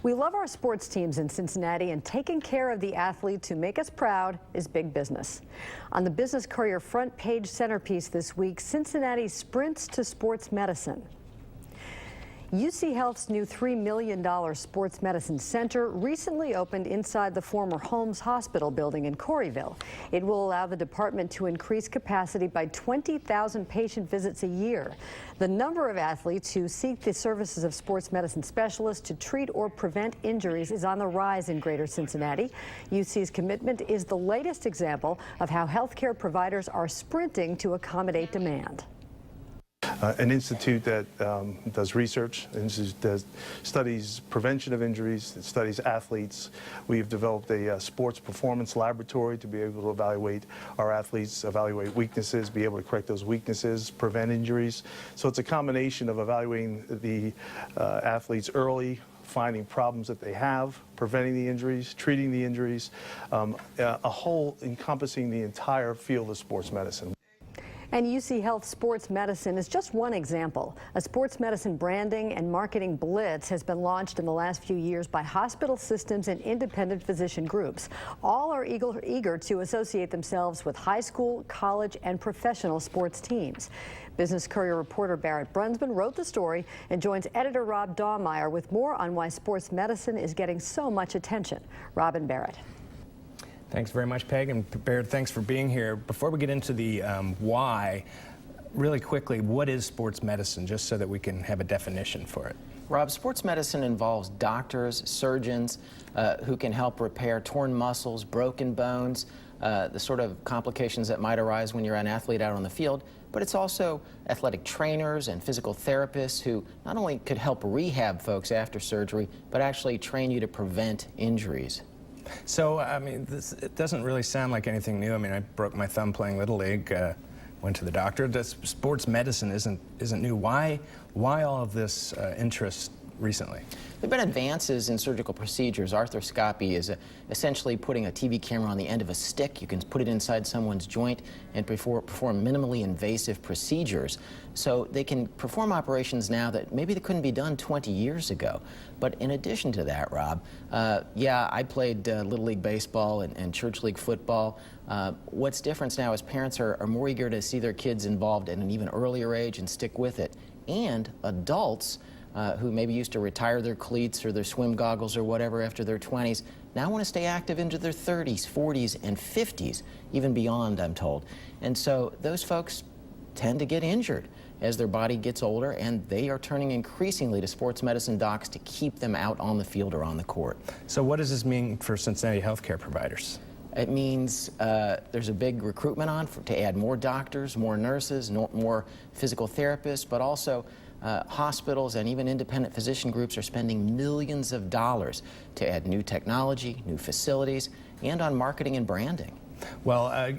We love our sports teams in Cincinnati, and taking care of the athletes who make us proud is big business. On the Business Courier front page centerpiece this week, Cincinnati sprints to sports medicine. UC Health's new $3 million sports medicine center recently opened inside the former Holmes Hospital building in Corryville. It will allow the department to increase capacity by 20,000 patient visits a year. The number of athletes who seek the services of sports medicine specialists to treat or prevent injuries is on the rise in Greater Cincinnati. UC's commitment is the latest example of how healthcare providers are sprinting to accommodate demand. An institute that does research, an institute that studies prevention of injuries, that studies athletes. We've developed a sports performance laboratory to be able to evaluate our athletes, evaluate weaknesses, be able to correct those weaknesses, prevent injuries. So it's a combination of evaluating the athletes early, finding problems that they have, preventing the injuries, treating the injuries, a whole encompassing the entire field of sports medicine. And UC Health Sports Medicine is just one example. A sports medicine branding and marketing blitz has been launched in the last few years by hospital systems and independent physician groups. All are eager to associate themselves with high school, college, and professional sports teams. Business Courier reporter Barrett Brunsman wrote the story and joins editor Rob Dawmeyer with more on why sports medicine is getting so much attention. Rob and Barrett. Thanks very much, Peg, and Baird, thanks for being here. Before we get into the why, really quickly, what is sports medicine, just so that we can have a definition for it? Rob, sports medicine involves doctors, surgeons who can help repair torn muscles, broken bones, the sort of complications that might arise when you're an athlete out on the field. But it's also athletic trainers and physical therapists who not only could help rehab folks after surgery, but actually train you to prevent injuries. So, I mean, it doesn't really sound like anything new. I mean, I broke my thumb playing Little League, went to the doctor. Sports medicine isn't new. Why all of this interest recently? There have been advances in surgical procedures. Arthroscopy is essentially putting a TV camera on the end of a stick. You can put it inside someone's joint and perform minimally invasive procedures. So they can perform operations now that maybe they couldn't be done 20 years ago. But in addition to that, Rob, yeah, I played Little League baseball and Church League football. What's different now is parents are more eager to see their kids involved at an even earlier age and stick with it. And adults who maybe used to retire their cleats or their swim goggles or whatever after their 20s, now want to stay active into their 30s, 40s, and 50s, even beyond, I'm told. And so those folks tend to get injured as their body gets older, and they are turning increasingly to sports medicine docs to keep them out on the field or on the court. So what does this mean for Cincinnati healthcare providers? It means there's a big recruitment on to add more doctors, more nurses, more physical therapists, but also hospitals and even independent physician groups are spending millions of dollars to add new technology, new facilities, and on marketing and branding. Well,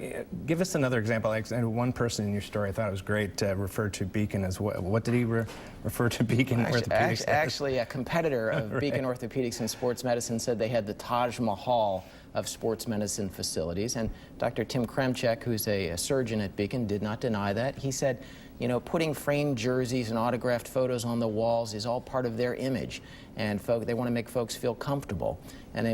give us another example. One person in your story I thought it was great referred to Beacon as what did he refer to Beacon Orthopedics? Actually, a competitor of Right. Beacon Orthopedics and Sports Medicine said they had the Taj Mahal of sports medicine facilities. And Dr. Tim Kremchek, who's a surgeon at Beacon, did not deny that. He said, you know, putting framed jerseys and autographed photos on the walls is all part of their image, and they want to make folks feel comfortable. And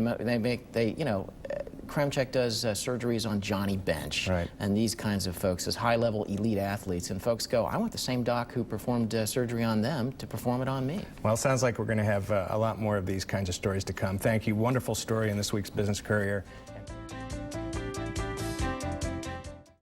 Kremchek does surgeries on Johnny Bench, right, and these kinds of folks as high-level elite athletes, and folks go, I want the same doc who performed surgery on them to perform it on me. Well, it sounds like we're going to have a lot more of these kinds of stories to come. Thank you. Wonderful story in this week's Business Courier.